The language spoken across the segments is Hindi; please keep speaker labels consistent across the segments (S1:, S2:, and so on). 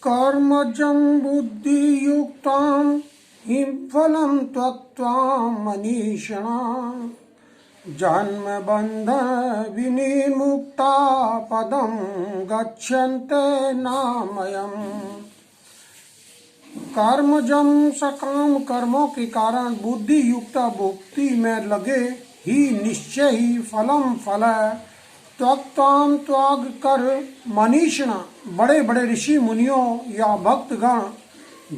S1: कर्मजं बुद्धियुक्तां हि फलं त्यक्त्वा मनीषिणां जन्मबन्धविनिर्मुक्ता पदं गच्छन्ते नामयम्। कर्मजं सकाम कर्मों के कारण बुद्धि युक्त भुक्ति में लगे ही निश्चय ही फलम फल त्यक्ताम त्याग कर मनीषिण बड़े बड़े ऋषि मुनियों या भक्तगण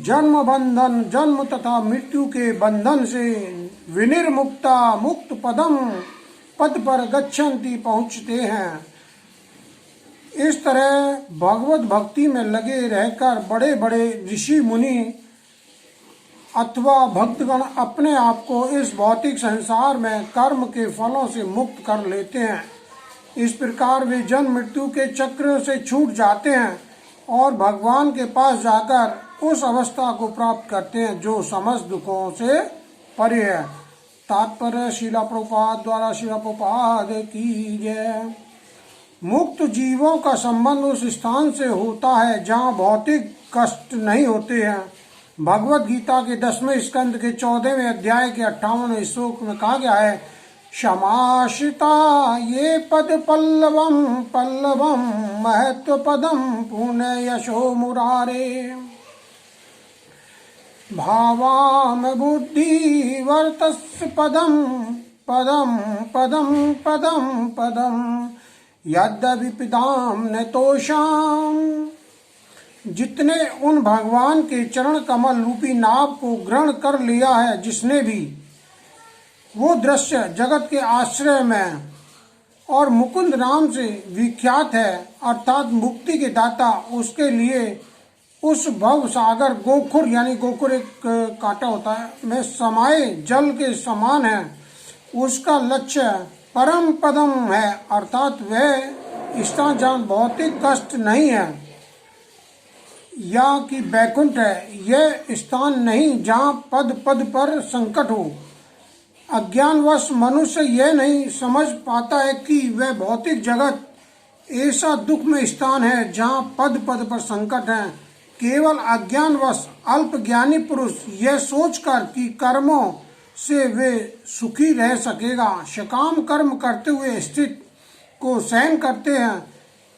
S1: जन्म बंधन जन्म तथा मृत्यु के बंधन से विनिर्मुक्ता मुक्त पदम पद पर गच्छन्ति पहुँचते हैं। इस तरह भगवत भक्ति में लगे रहकर बड़े बड़े ऋषि मुनि अथवा भक्तगण अपने आप को इस भौतिक संसार में कर्म के फलों से मुक्त कर लेते हैं। इस प्रकार वे जन्म मृत्यु के चक्र से छूट जाते हैं और भगवान के पास जाकर उस अवस्था को प्राप्त करते हैं जो समस्त दुखों से परे है। तात्पर्य श्रील प्रभुपाद द्वारा श्रील प्रभुपाद की जय। मुक्त जीवों का संबंध उस स्थान से होता है जहाँ भौतिक कष्ट नहीं होते हैं। भगवत गीता के 10वें स्कंद के 14वें अध्याय के 58वें श्लोक में कहा गया है, क्षमाश्रिता ये पद पल्लवम पल्लवम महत्व पदम पुण्य यशो मुरारे भावाम बुद्धि वर्तस् पदम पदम पदम पदम पदम यद्यपिदाम न तोषाम। जितने उन भगवान के चरण कमल रूपी नाभ को ग्रहण कर लिया है, जिसने भी वो दृश्य जगत के आश्रय में और मुकुंद नाम से विख्यात है, अर्थात मुक्ति के दाता, उसके लिए उस भव सागर गोखुर यानी गोखुर एक कांटा होता है में समाये जल के समान है। उसका लक्ष्य परम पदम है, अर्थात वह स्थान जहाँ भौतिक कष्ट नहीं है या कि बैकुंठ है। यह स्थान नहीं जहाँ पद पद पर संकट हो। अज्ञानवश मनुष्य यह नहीं समझ पाता है कि वह भौतिक जगत ऐसा दुख में स्थान है जहाँ पद पद पर संकट है। केवल अज्ञानवश अल्प ज्ञानी पुरुष यह सोचकर कि कर्मों से वे सुखी रह सकेगा, सकाम कर्म करते हुए स्थिति को सहन करते हैं।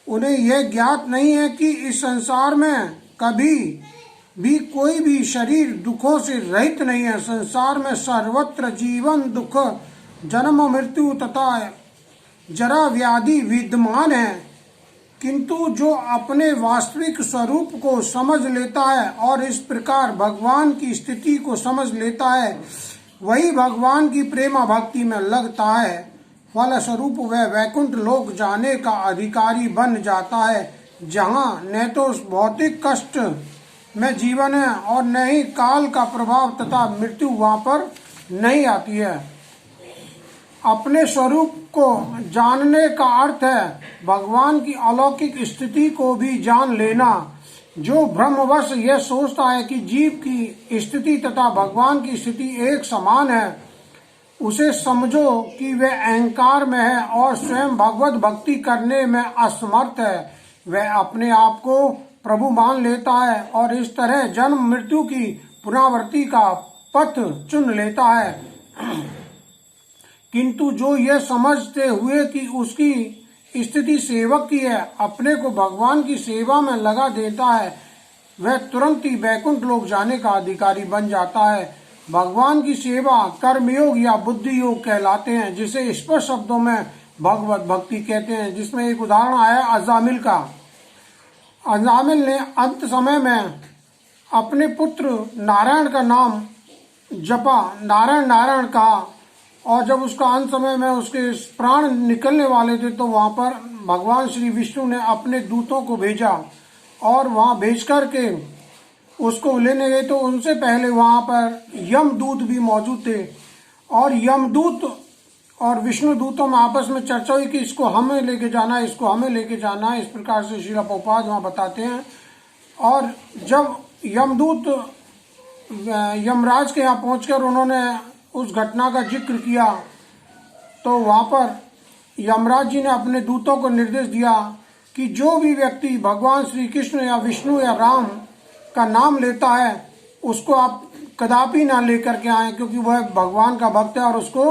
S1: उन्हें यह ज्ञात नहीं है कि इस संसार में कभी भी कोई भी शरीर दुखों से रहित नहीं है। संसार में सर्वत्र जीवन दुख जन्म मृत्यु तथा जरा व्याधि विद्यमान है, किंतु जो अपने वास्तविक स्वरूप को समझ लेता है और इस प्रकार भगवान की स्थिति को समझ लेता है, वही भगवान की प्रेमा भक्ति में लगता है। फलस्वरूप वह वैकुंठ लोक जाने का अधिकारी बन जाता है, जहाँ न तो भौतिक कष्ट में जीवन है और न ही काल का प्रभाव तथा मृत्यु वहाँ पर नहीं आती है। अपने स्वरूप को जानने का अर्थ है भगवान की अलौकिक स्थिति को भी जान लेना। जो भ्रमवश यह सोचता है कि जीव की स्थिति तथा भगवान की स्थिति एक समान है, उसे समझो कि वह अहंकार में है और स्वयं भगवत भक्ति करने में असमर्थ है। वह अपने आप को प्रभु मान लेता है और इस तरह जन्म मृत्यु की पुनरावृत्ति का पथ चुन लेता है। किंतु जो यह समझते हुए कि उसकी स्थिति सेवक की है, अपने को भगवान की सेवा में लगा देता है, वह तुरंत ही वैकुंठ लोक जाने का अधिकारी बन जाता है। भगवान की सेवा कर्मयोग या बुद्धि योग कहलाते हैं, जिसे स्पष्ट शब्दों में भगवत भक्ति कहते हैं। जिसमें एक उदाहरण आया अजामिल का। अजामिल ने अंत समय में अपने पुत्र नारायण का नाम जपा, नारायण नारायण कहा, और जब उसका अंत समय में उसके प्राण निकलने वाले थे तो वहां पर भगवान श्री विष्णु ने अपने दूतों को भेजा और वहां भेज करके उसको लेने गए। तो उनसे पहले वहां पर यमदूत भी मौजूद थे और यमदूत और विष्णु दूतों में आपस में चर्चा हुई कि इसको हमें लेके जाना है, इसको हमें लेके जाना है। इस प्रकार से श्रील प्रभुपाद वहां बताते हैं। और जब यमदूत यमराज के यहाँ पहुंचकर उन्होंने उस घटना का जिक्र किया, तो वहां पर यमराज जी ने अपने दूतों को निर्देश दिया कि जो भी व्यक्ति भगवान श्री कृष्ण या विष्णु या राम का नाम लेता है उसको आप कदापि ना लेकर के आए, क्योंकि वह भगवान का भक्त है और उसको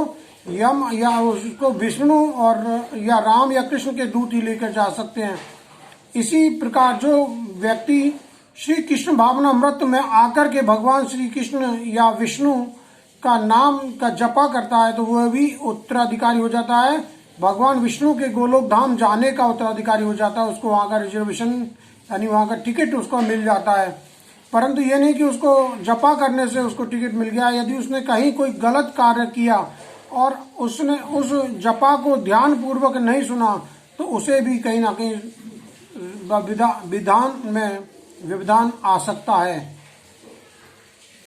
S1: यम या उसको विष्णु और या राम या कृष्ण के दूत ही लेकर जा सकते हैं। इसी प्रकार जो व्यक्ति श्री कृष्ण भावनामृत में आकर के भगवान श्री कृष्ण या विष्णु का नाम का जपा करता है तो वह भी उत्तराधिकारी हो जाता है, भगवान विष्णु के गोलोक धाम जाने का उत्तराधिकारी हो जाता है। उसको वहां का रिजर्वेशन यानी वहां का टिकट उसको मिल जाता है। परंतु ये नहीं कि उसको जपा करने से उसको टिकट मिल गया। यदि उसने कहीं कोई गलत कार्य किया और उसने उस जपा को ध्यान पूर्वक नहीं सुना तो उसे भी कहीं ना कहीं विधान में व्यवधान आ सकता है।